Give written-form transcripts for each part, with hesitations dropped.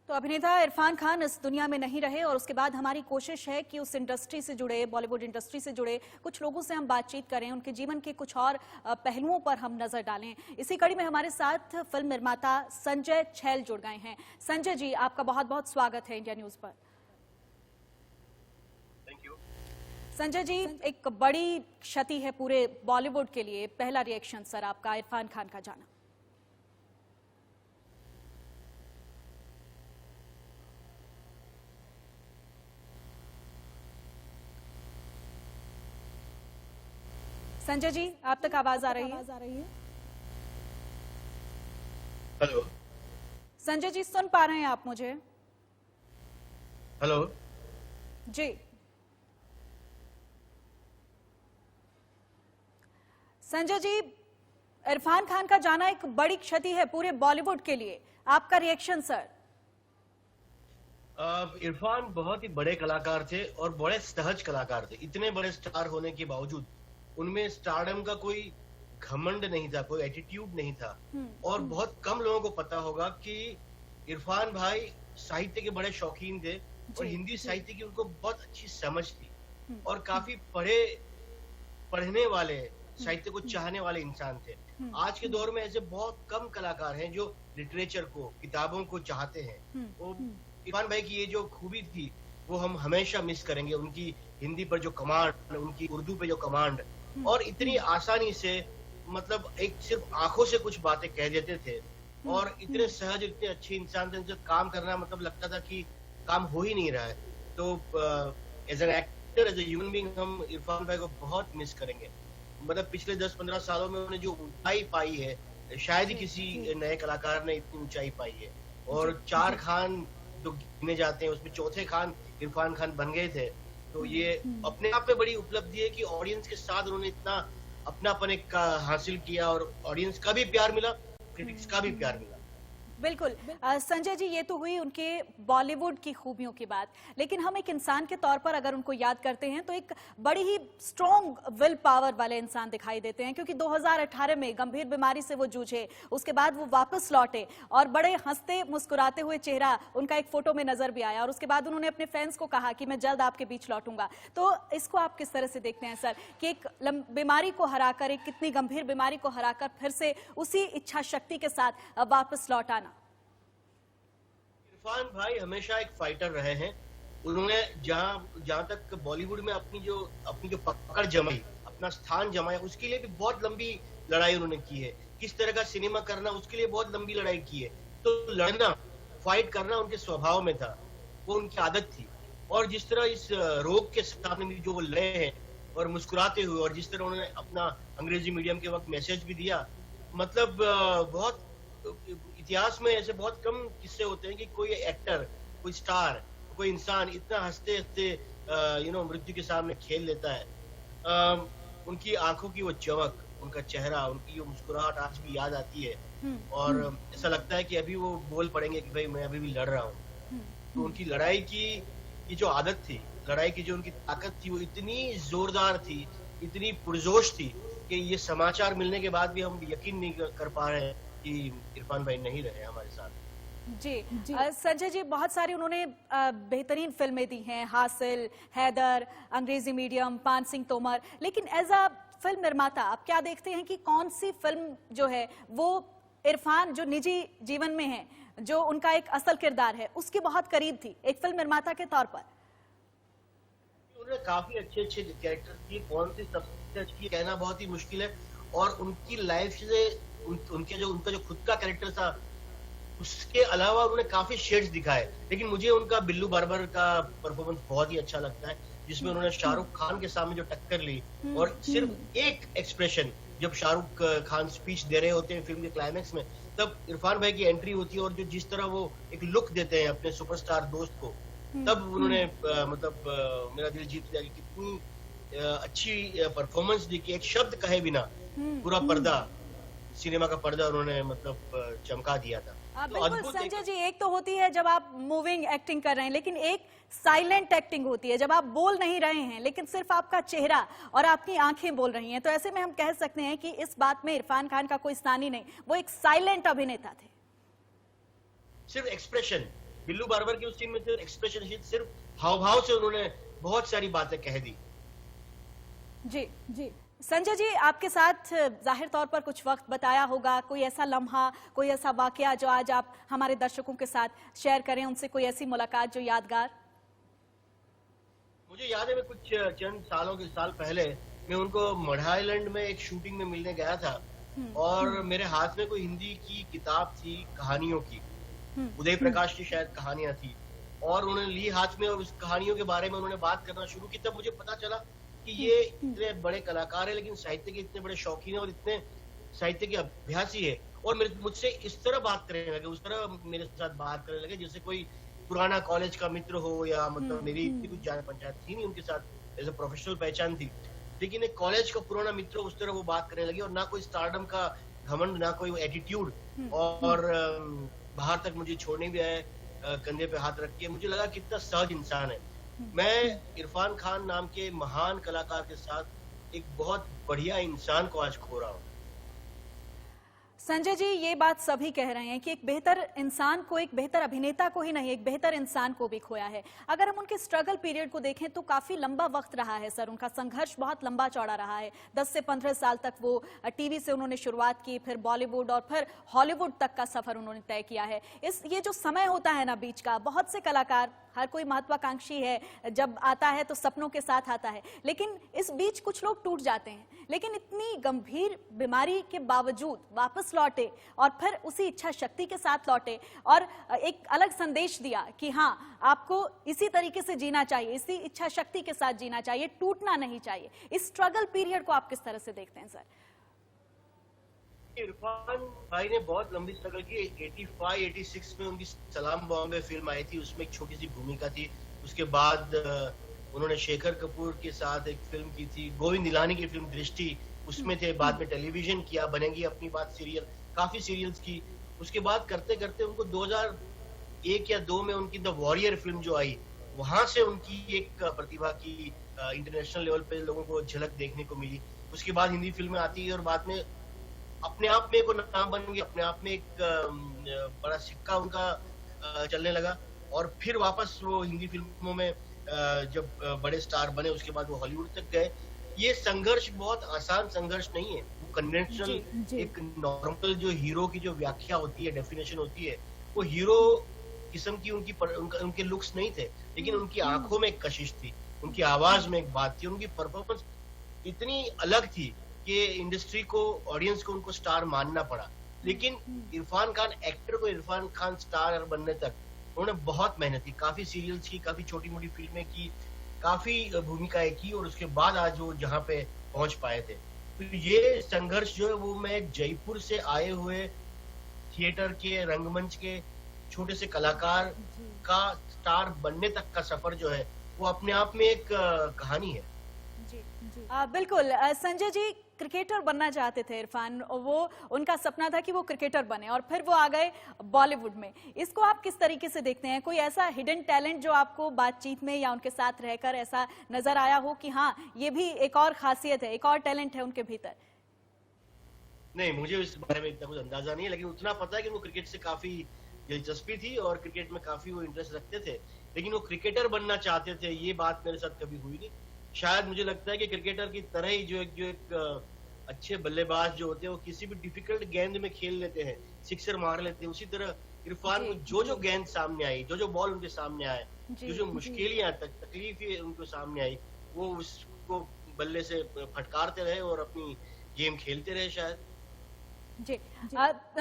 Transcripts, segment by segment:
तो अभिनेता इरफान खान इस दुनिया में नहीं रहे और उसके बाद हमारी कोशिश है कि उस इंडस्ट्री से जुड़े, बॉलीवुड इंडस्ट्री से जुड़े कुछ लोगों से हम बातचीत करें, उनके जीवन के कुछ और पहलुओं पर हम नजर डालें। इसी कड़ी में हमारे साथ फिल्म निर्माता संजय छैल जुड़ गए हैं। संजय जी, आपका बहुत बहुत स्वागत है इंडिया न्यूज पर। संजय जी, एक बड़ी क्षति है पूरे बॉलीवुड के लिए, पहला रिएक्शन सर आपका इरफान खान का जाना। संजय जी, आप तक आवाज आ रही है? हेलो संजय जी, सुन पा रहे हैं आप मुझे? हेलो जी संजय जी, इरफान खान का जाना एक बड़ी क्षति है पूरे बॉलीवुड के लिए, आपका रिएक्शन सर? इरफान बहुत ही बड़े कलाकार थे और बड़े सहज कलाकार थे। इतने बड़े स्टार होने के बावजूद उनमें स्टारडम का कोई घमंड नहीं था, कोई एटीट्यूड नहीं था। और बहुत कम लोगों को पता होगा कि इरफान भाई साहित्य के बड़े शौकीन थे और हिंदी साहित्य की उनको बहुत अच्छी समझ थी और काफी पढ़ने वाले, साहित्य को चाहने वाले इंसान थे। आज के दौर में ऐसे बहुत कम कलाकार हैं जो लिटरेचर को, किताबों को चाहते हैं। वो इरफान भाई की ये जो खूबी थी वो हम हमेशा मिस करेंगे। उनकी हिंदी पर जो कमांड, उनकी उर्दू पे जो कमांड, और इतनी आसानी से, मतलब एक सिर्फ आंखों से कुछ बातें कह देते थे और इतने सहज, इतने अच्छे इंसान थे, उनसे काम करना मतलब लगता था कि काम हो ही नहीं रहा है। तो as an actor, as a human being हम इरफान भाई को बहुत मिस करेंगे। मतलब पिछले 10-15 सालों में उन्होंने जो ऊंचाई पाई है, शायद ही किसी नए कलाकार ने इतनी ऊंचाई पाई है। और 4 खान जो गिने जाते हैं उसमें चौथे खान इरफान खान बन गए थे। तो ये अपने आप में बड़ी उपलब्धि है कि ऑडियंस के साथ उन्होंने इतना अपनापन एक हासिल किया और ऑडियंस का भी प्यार मिला, क्रिटिक्स का भी प्यार मिला। बिल्कुल। संजय जी, ये तो हुई उनके बॉलीवुड की खूबियों की बात, लेकिन हम एक इंसान के तौर पर अगर उनको याद करते हैं तो एक बड़ी ही स्ट्रॉन्ग विल पावर वाले इंसान दिखाई देते हैं, क्योंकि 2018 में गंभीर बीमारी से वो जूझे, उसके बाद वो वापस लौटे और बड़े हंसते मुस्कुराते हुए चेहरा उनका एक फोटो में नजर भी आया और उसके बाद उन्होंने अपने फैंस को कहा कि मैं जल्द आपके बीच लौटूंगा। तो इसको आप किस तरह से देखते हैं सर, कि एक बीमारी को हराकर, एक कितनी गंभीर बीमारी को हराकर फिर से उसी इच्छा शक्ति के साथ वापस लौट आना? इरफान भाई हमेशा एक फाइटर रहे हैं। उन्होंने जहां तक बॉलीवुड में अपनी जो पकड़ जमाई, अपना स्थान जमाया, उसके लिए भी बहुत लंबी लड़ाई उन्होंने की है। किस तरह का सिनेमा करना, उसके लिए बहुत लंबी लड़ाई की है। तो लड़ना, फाइट करना उनके स्वभाव में था, वो उनकी आदत थी। और जिस तरह इस रोग के सामने जो वो लड़े हैं और मुस्कुराते हुए, और जिस तरह उन्होंने अपना अंग्रेजी मीडियम के वक्त मैसेज भी दिया, मतलब बहुत इतिहास में ऐसे बहुत कम किस्से होते हैं कि कोई एक्टर, कोई स्टार, कोई इंसान इतना हंसते हंसते मृत्यु के सामने खेल लेता है। उनकी आंखों की वो चमक, उनका चेहरा, उनकी वो मुस्कुराहट आज भी याद आती है और ऐसा लगता है कि अभी वो बोल पड़ेंगे कि भाई मैं अभी भी लड़ रहा हूँ। तो उनकी लड़ाई की जो आदत थी, लड़ाई की जो उनकी ताकत थी, वो इतनी जोरदार थी, इतनी पुरजोश थी कि ये समाचार मिलने के बाद भी हम यकीन नहीं कर पा रहे हैं कि इरफान भाई नहीं रहे हमारे साथ। जी, संजय जी, बहुत सारी उन्होंने बेहतरीन फिल्में दी हैं, हासिल, हैदर, अंग्रेजी मीडियम, पान सिंह तोमर, लेकिन एज अ फिल्म निर्माता आप क्या देखते हैं कि कौन सी फिल्म जो है वो इरफान जो निजी जीवन में है, जो उनका एक असल किरदार है, उसके बहुत करीब थी एक फिल्म निर्माता के तौर पर? उन्होंने काफी अच्छे कैरेक्टर किए, कौन सी सबसे अच्छी कहना बहुत ही मुश्किल है। और उनकी लाइफ से उनका जो खुद का कैरेक्टर था, उसके अलावा उन्होंने काफी शेड्स दिखाए। लेकिन मुझे उनका बिल्लू बार्बर का परफॉर्मेंस बहुत ही अच्छा लगता है, जिसमें उन्होंने शाहरुख खान के सामने जो टक्कर ली और सिर्फ एक एक्सप्रेशन, जब शाहरुख खान स्पीच दे रहे होते हैं फिल्म के क्लाइमेक्स में, तब इरफान भाई की एंट्री होती है और जो जिस तरह वो एक लुक देते हैं अपने सुपरस्टार दोस्त को, तब उन्होंने मतलब मेरा दिल जीत लिया कि कितनी अच्छी परफॉर्मेंस दी कि एक शब्द कहे बिना पूरा पर्दा, सिनेमा का पर्दा उन्होंने मतलब चमका दिया था। तो बिल्कुल संजय जी, एक तो होती है जब आप मूविंग एक्टिंग कर रहे हैं, लेकिन एक साइलेंट एक्टिंग होती है जब आप बोल नहीं रहे हैं लेकिन सिर्फ आपका चेहरा और आपकी आंखें बोल रही हैं। तो ऐसे में हम कह सकते हैं कि इस बात में इरफान खान का कोई स्थान ही नहीं, वो एक साइलेंट अभिनेता थे। सिर्फ एक्सप्रेशन, बिल्लू बार्बर की उस सीन में सिर्फ एक्सप्रेशन, सिर्फ हाव भाव से उन्होंने बहुत सारी बातें कह दी। जी जी। संजय जी, आपके साथ जाहिर तौर पर कुछ वक्त बताया होगा, कोई ऐसा लम्हा, कोई ऐसा वाकया जो आज आप हमारे दर्शकों के साथ शेयर करें, उनसे कोई ऐसी मुलाकात जो यादगार? मुझे याद है, मैं कुछ चंद साल पहले मैं उनको मढ़ आइलैंड में एक शूटिंग में मिलने गया था और मेरे हाथ में कोई हिंदी की किताब थी कहानियों की, उदय प्रकाश की शायद कहानियां थी, और उन्होंने ली हाथ में और उस कहानियों के बारे में उन्होंने बात करना शुरू की। तब मुझे पता चला कि ये इतने बड़े कलाकार है, लेकिन साहित्य के इतने बड़े शौकीन है और इतने साहित्य के अभ्यासी है, और मुझसे इस तरह बात करने लगे, उस तरह मेरे साथ बात करने लगे जैसे कोई पुराना कॉलेज का मित्र हो, या मतलब मेरी इतनी कुछ जान पंचायत थी नहीं उनके साथ, एज अ प्रोफेशनल पहचान थी, लेकिन एक कॉलेज का पुराना मित्र उस तरह वो बात करने लगी, और ना कोई स्टारडम का घमंड, ना कोई एटीट्यूड, और बाहर तक मुझे छोड़ने भी आए कंधे पे हाथ रख के। मुझे लगा कितना सहज इंसान है। मैं इरफान खान नाम के महान कलाकार के साथ एक बहुत बढ़िया इंसान को आज खो रहा हूँ। संजय जी, ये बात सभी कह रहे हैं कि एक बेहतर इंसान को, एक बेहतर अभिनेता को ही नहीं, एक बेहतर इंसान को भी खोया है। अगर हम उनके स्ट्रगल पीरियड को देखें तो काफी लंबा वक्त रहा है सर, उनका संघर्ष बहुत लंबा चौड़ा रहा है। 10 से 15 साल तक वो टीवी से उन्होंने शुरुआत की, फिर बॉलीवुड और फिर हॉलीवुड तक का सफर उन्होंने तय किया है। ये जो समय होता है ना बीच का, बहुत से कलाकार, हर कोई महत्वाकांक्षी है, जब आता है तो सपनों के साथ आता है, लेकिन इस बीच कुछ लोग टूट जाते हैं। लेकिन इतनी गंभीर बीमारी के बावजूद वापस लौटे और फिर उसी इच्छा शक्ति के साथ लौटे और एक अलग संदेश दिया कि हाँ, आपको इसी तरीके से जीना चाहिए, इसी इच्छा शक्ति के साथ जीना चाहिए, टूटना नहीं चाहिए। इस स्ट्रगल पीरियड को आप किस तरह से देखते हैं सर? इरफान भाई ने बहुत लंबी स्ट्रगल की। 85-86 में उनकी सलाम बॉम्बे फिल्म आई थी, उसमें एक छोटी सी भूमिका थी। उसके बाद उन्होंने शेखर कपूर के साथ एक फिल्म की थी, गोविंद निलानी की फिल्म दृष्टि, उसमें थे। बाद में टेलीविजन किया, बनेगी अपनी बात सीरियल, काफी सीरियल्स की। उसके बाद करते करते उनको 2001 या 2 में उनकी द वॉरियर फिल्म जो आई, वहां से उनकी एक प्रतिभा की इंटरनेशनल लेवल पे लोगों को झलक देखने को मिली। उसके बाद हिंदी फिल्में आती है और बाद में अपने आप में एक नाम बन गया, अपने आप में एक बड़ा सिक्का उनका चलने लगा, और फिर वापस वो हिंदी फिल्मों में जब बड़े स्टार बने, उसके बाद वो हॉलीवुड तक गए। ये संघर्ष बहुत आसान संघर्ष नहीं है। वो कन्वेंशनल एक नॉर्मल जो हीरो की जो व्याख्या होती है, डेफिनेशन होती है, वो हीरो किस्म की उनके लुक्स नहीं थे, लेकिन उनकी आंखों में एक कशिश थी, उनकी आवाज में एक बात थी, उनकी परफॉर्मेंस इतनी अलग थी कि इंडस्ट्री को, ऑडियंस को उनको स्टार मानना पड़ा। लेकिन इरफान खान एक्टर को इरफान खान स्टार बनने तक उन्होंने बहुत मेहनत की, काफी सीरियल्स की, काफी छोटी मोटी फिल्में की, काफी भूमिकाएं की, और उसके बाद आज वो जहाँ पे पहुंच पाए थे। तो ये संघर्ष जो है वो मैं जयपुर से आए हुए थिएटर के, रंगमंच के छोटे से कलाकार का स्टार बनने तक का सफर जो है वो अपने आप में एक कहानी है। बिल्कुल। संजय जी, क्रिकेटर बनना चाहते थे इरफान, वो उनका सपना था कि वो क्रिकेटर बने, और फिर वो आ गए बॉलीवुड में। इसको आप किस तरीके से देखते हैं? कोई ऐसा हिडन टैलेंट जो आपको बातचीत में या उनके साथ रहकर ऐसा नजर आया हो कि हाँ, ये भी एक और खासियत है, एक और टैलेंट है उनके भीतर? नहीं, मुझे इस बारे में इतना कुछ अंदाजा नहीं है, लेकिन उतना पता है कि वो क्रिकेट से काफी दिलचस्पी थी और क्रिकेट में काफी वो इंटरेस्ट रखते थे, लेकिन वो क्रिकेटर बनना चाहते थे, ये बात मेरे साथ कभी हुई नहीं। शायद मुझे लगता है कि क्रिकेटर की तरह ही जो एक अच्छे बल्लेबाज जो होते हैं वो किसी भी डिफिकल्ट गेंद में खेल लेते हैं, सिक्सर मार लेते हैं, उसी तरह इरफान को जो गेंद सामने आई, जो बॉल उनके सामने आए, जो मुश्किलियां तकलीफें उनके सामने आई, वो उसको बल्ले से फटकारते रहे और अपनी गेम खेलते रहे शायद। जी।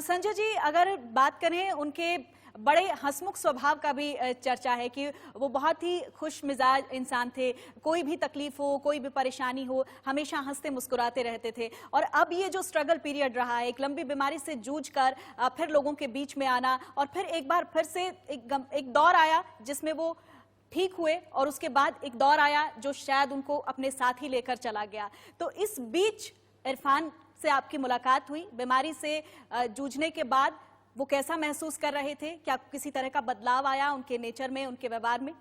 संजय जी, अगर बात करें उनके बड़े हंसमुख स्वभाव का भी चर्चा है कि वो बहुत ही खुश मिजाज इंसान थे, कोई भी तकलीफ हो, कोई भी परेशानी हो, हमेशा हंसते मुस्कुराते रहते थे। और अब ये जो स्ट्रगल पीरियड रहा है, एक लंबी बीमारी से जूझकर फिर लोगों के बीच में आना, और फिर एक बार फिर से एक दौर आया जिसमें वो ठीक हुए, और उसके बाद एक दौर आया जो शायद उनको अपने साथ ही लेकर चला गया। तो इस बीच इरफान से आपकी मुलाकात हुई, बीमारी से जूझने के बाद वो कैसा महसूस कर रहे थे? क्या किसी तरह का बदलाव आया उनके नेचर में, उनके व्यवहार में?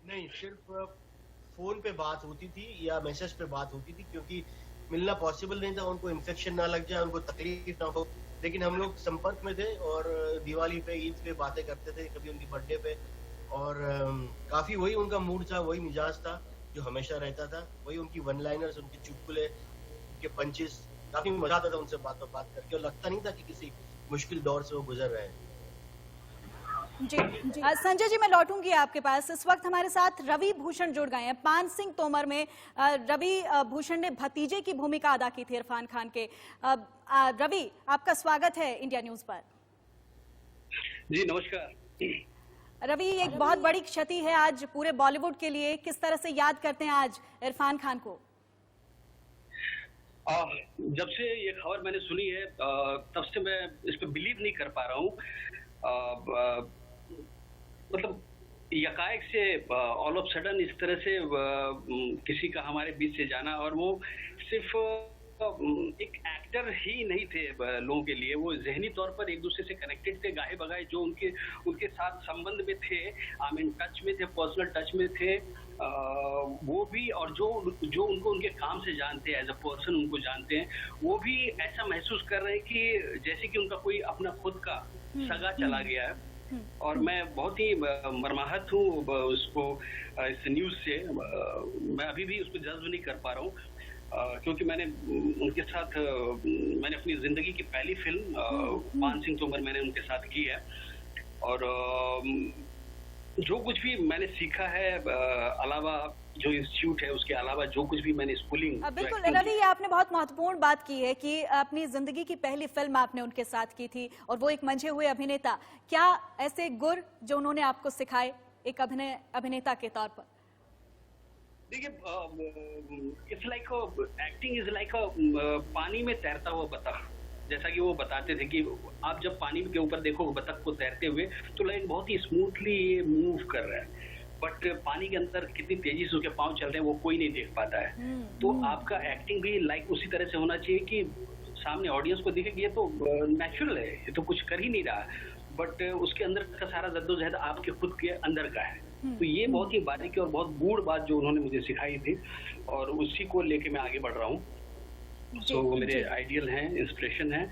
नहीं, सिर्फ फोन पे बात होती थी या मैसेज पे बात होती थी, क्योंकि मिलना पॉसिबल नहीं था। उनको इन्फेक्शन ना लग जाए, उनको तकलीफ ना हो, लेकिन हम लोग संपर्क में थे और दिवाली पे, ईद पे बातें करते थे, कभी उनकी बर्थडे पे। और काफी वही उनका मूड था, वही मिजाज था जो हमेशा रहता था, वही उनकी वन लाइनर्स, उनके चुटकुले, उनके पंचेस। काफी मजा आता था उनसे बात करके, और लगता नहीं था कि किसी मुश्किल दौर से वो गुजर रहे हैं। जी जी। संजय जी, मैं लौटूंगी आपके पास। इस वक्त हमारे साथ रवि भूषण जुड़ गए हैं। पान सिंह तोमर में रवि भूषण ने भतीजे की भूमिका अदा की थी इरफान खान के। रवि, आपका स्वागत है इंडिया न्यूज पर। जी नमस्कार। रवि, एक बहुत बड़ी क्षति है आज पूरे बॉलीवुड के लिए। किस तरह से याद करते हैं आज इरफान खान को? जब से ये खबर मैंने सुनी है तब से मैं इस पर बिलीव नहीं कर पा रहा हूँ। मतलब यकायक से ऑल ऑफ सडन इस तरह से किसी का हमारे बीच से जाना, और वो सिर्फ एक एक्टर ही नहीं थे लोगों के लिए, वो जहनी तौर पर एक दूसरे से कनेक्टेड थे, गाहे बगाए जो उनके साथ संबंध में थे, आई मीन टच में थे, पर्सनल टच में थे, वो भी, और जो उनको उनके काम से जानते हैं, एज अ पर्सन उनको जानते हैं, वो भी ऐसा महसूस कर रहे हैं कि जैसे कि उनका कोई अपना खुद का सगा चला गया है। और मैं बहुत ही मर्माहत हूँ उसको, इस न्यूज से मैं अभी भी उसको जज्ब नहीं कर पा रहा हूँ, क्योंकि मैंने उनके साथ मैंने अपनी जिंदगी की पहली फिल्म पान सिंह तोमर मैंने उनके साथ की है, और जो कुछ भी मैंने सीखा है अलावा जो इंस्टीट्यूट है उसके अलावा जो कुछ भी मैंने स्कूलिंग। बिल्कुल रवि, ये आपने बहुत महत्वपूर्ण बात की है कि अपनी जिंदगी की पहली फिल्म आपने उनके साथ की थी, और वो एक मंझे हुए अभिनेता। क्या ऐसे गुर जो उन्होंने आपको सिखाए एक अभिनेता के तौर पर? देखिए, it's like acting is like पानी में तैरता हुआ बतख। जैसा कि वो बताते थे कि आप जब पानी के ऊपर देखो बतख को तैरते हुए तो लाइक बहुत ही स्मूथली ये मूव कर रहा है, बट पानी के अंदर कितनी तेजी से उसके पांव चल रहे हैं वो कोई नहीं देख पाता है। तो आपका एक्टिंग भी लाइक उसी तरह से होना चाहिए कि सामने ऑडियंस को दिखे कि ये तो नेचुरल है, ये तो कुछ कर ही नहीं रहा, बट उसके अंदर का सारा जद्दोजहद आपके खुद के अंदर का है। तो ये बहुत ही बारीकी और बहुत गूढ़ बात जो उन्होंने मुझे सिखाई थी, और उसी को लेके मैं आगे बढ़ रहा हूँ। तो वो मेरे आइडियल हैं, इंस्पिरेशन है।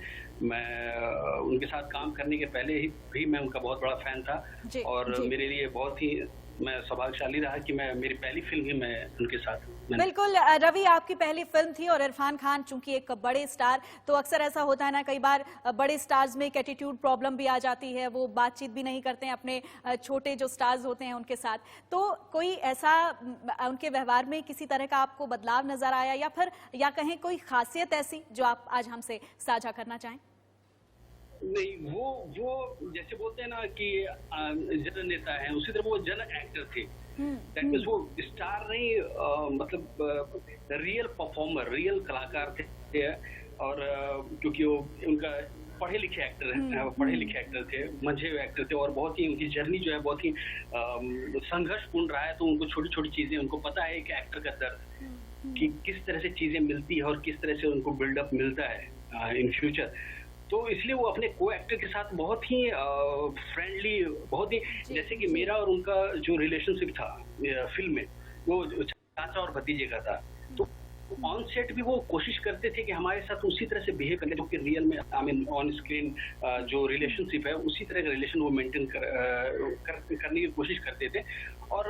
मैं उनके साथ काम करने के पहले ही भी मैं उनका बहुत बड़ा फैन था, और मेरे लिए बहुत ही मैं सौभाग्यशाली रहा कि मेरी पहली फिल्म ही मैं उनके साथ। बिल्कुल रवि, आपकी पहली फिल्म थी, और इरफान खान चूंकि एक बड़े स्टार, तो अक्सर ऐसा होता है ना, कई बार बड़े स्टार्स में एक एटीट्यूड प्रॉब्लम भी आ जाती है, वो बातचीत भी नहीं करते हैं अपने छोटे जो स्टार्स होते हैं उनके साथ। तो कोई ऐसा उनके व्यवहार में किसी तरह का आपको बदलाव नजर आया, या कहें कोई खासियत ऐसी जो आप आज हमसे साझा करना चाहें? नहीं, वो जैसे बोलते हैं ना कि जन नेता है, उसी तरह वो जन एक्टर थे। दैट मींस वो स्टार नहीं, मतलब रियल परफॉर्मर, रियल कलाकार थे। और क्योंकि वो उनका पढ़े लिखे एक्टर थे, मंझे हुए एक्टर थे, और बहुत ही उनकी जर्नी जो है बहुत ही संघर्षपूर्ण रहा है। तो उनको छोटी छोटी चीजें, उनको पता है कि एक्टर का दर्द कि किस तरह से चीजें मिलती है और किस तरह से उनको बिल्डअप मिलता है इन फ्यूचर। तो इसलिए वो अपने को एक्टर के साथ बहुत ही फ्रेंडली, बहुत ही, जैसे कि मेरा और उनका जो रिलेशनशिप था फिल्म में, वो चाचा और भतीजे का था। तो ऑन सेट भी वो कोशिश करते थे कि हमारे साथ उसी तरह से बिहेव करें जो कि रियल में, आई मीन ऑन स्क्रीन जो रिलेशनशिप है उसी तरह का रिलेशन वो मेंटेन करने की कोशिश करते थे, और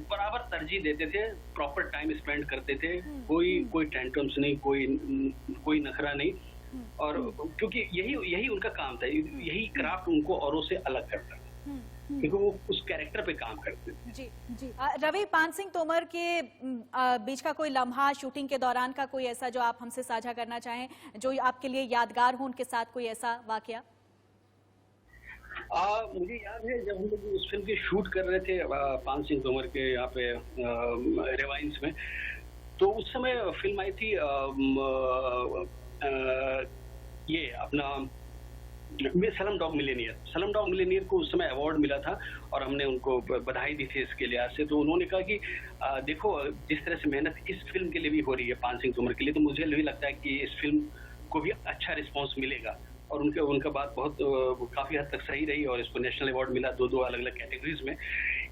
बराबर तरजीह देते थे, प्रॉपर टाइम स्पेंड करते थे, कोई टेंट्रम्स नहीं, कोई नखरा नहीं। और क्योंकि यही उनका काम था, यही क्राफ्ट उनको औरों से अलग करता था, क्योंकि वो उस कैरेक्टर पे काम करते थे। जी जी। रवि, पान सिंह तोमर के बीच का कोई लम्हा, शूटिंग के दौरान का कोई ऐसा जो आप हमसे साझा करना चाहें, जो आपके लिए यादगार हो, उनके साथ कोई ऐसा वाकया? मुझे याद है जब हम लोग उस फिल्म की शूट कर रहे थे पान सिंह तोमर के यहाँ पे रिवाइंस में, तो उस समय फिल्म आई थी ये अपना सलम डॉग मिलेनियर को उस समय अवार्ड मिला था, और हमने उनको बधाई दी थी इसके लिहाज से। तो उन्होंने कहा कि देखो जिस तरह से मेहनत इस फिल्म के लिए भी हो रही है, पान सिंह तोमर के लिए, तो मुझे भी लगता है कि इस फिल्म को भी अच्छा रिस्पांस मिलेगा। और उनका बात बहुत काफी हद तक सही रही, और इसको नेशनल अवार्ड मिला 2 अलग अलग कैटेगरीज में।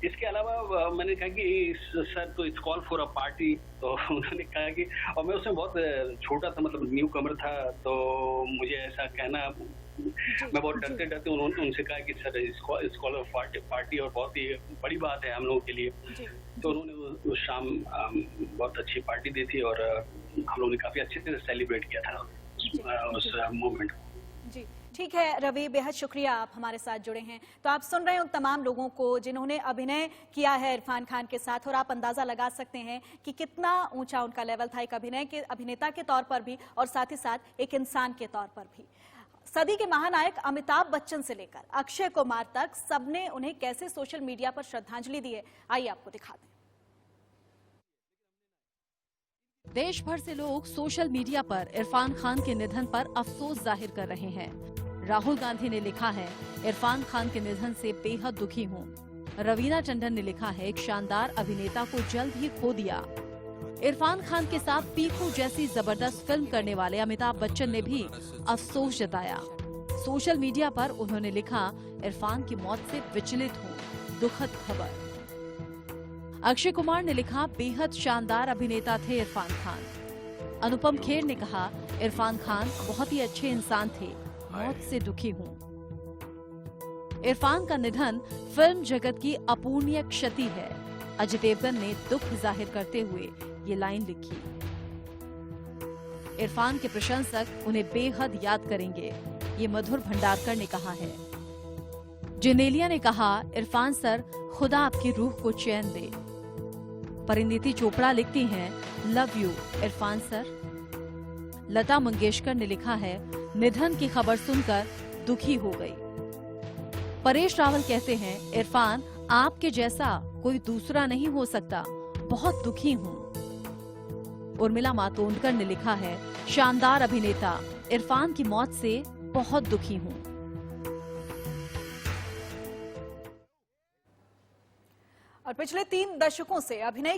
इसके अलावा मैंने कहा कि सर तो it's call for a party, तो उन्होंने कहा कि, और मैं उसमें बहुत छोटा था, मतलब न्यू कमर था, तो मुझे ऐसा कहना मैं बहुत डरते डरते उन्होंने उनसे कहा कि सर स्कॉलर पार्टी और बहुत ही बड़ी बात है हम लोगों के लिए। तो उन्होंने उस शाम बहुत अच्छी पार्टी दी थी और हम लोगों ने काफी अच्छे से सेलिब्रेट किया था उस मोमेंट को। जी ठीक है रवि, बेहद शुक्रिया आप हमारे साथ जुड़े हैं। तो आप सुन रहे हैं उन तमाम लोगों को जिन्होंने अभिनय किया है इरफान खान के साथ, और आप अंदाजा लगा सकते हैं कि कितना ऊंचा उनका लेवल था, एक अभिनेता के तौर पर भी और साथ ही साथ एक इंसान के तौर पर भी। सदी के महानायक अमिताभ बच्चन से लेकर अक्षय कुमार तक सबने उन्हें कैसे सोशल मीडिया पर श्रद्धांजलि दी है, आइए आपको दिखाते हैं। देश भर से लोग सोशल मीडिया पर इरफान खान के निधन पर अफसोस जाहिर कर रहे हैं। राहुल गांधी ने लिखा है, इरफान खान के निधन से बेहद दुखी हूँ। रवीना टंडन ने लिखा है, एक शानदार अभिनेता को जल्द ही खो दिया। इरफान खान के साथ पीकू जैसी जबरदस्त फिल्म करने वाले अमिताभ बच्चन ने भी अफसोस जताया। सोशल मीडिया पर उन्होंने लिखा, इरफान की मौत से विचलित हूँ, दुखद खबर। अक्षय कुमार ने लिखा, बेहद शानदार अभिनेता थे इरफान खान। अनुपम खेर ने कहा, इरफान खान बहुत ही अच्छे इंसान थे, मौत से दुखी हूँ। इरफान का निधन फिल्म जगत की अपूर्णीय क्षति है। अजय देवगन ने दुख जाहिर करते हुए ये लाइन लिखी। इरफान के प्रशंसक उन्हें बेहद याद करेंगे, ये मधुर भंडारकर ने कहा है। जिनेलिया ने कहा, इरफान सर खुदा आपकी रूह को चैन दे। परिणीति चोपड़ा लिखती हैं, love you Irfan sir. Lata Mangeshkar ने लिखा है, निधन की खबर सुनकर दुखी हो गई। परेश रावल कहते हैं, इरफान आपके जैसा कोई दूसरा नहीं हो सकता, बहुत दुखी हूँ। उर्मिला मातोंडकर ने लिखा है, शानदार अभिनेता, इरफान की मौत से बहुत दुखी हूँ। और पिछले 3 दशकों से अभिनय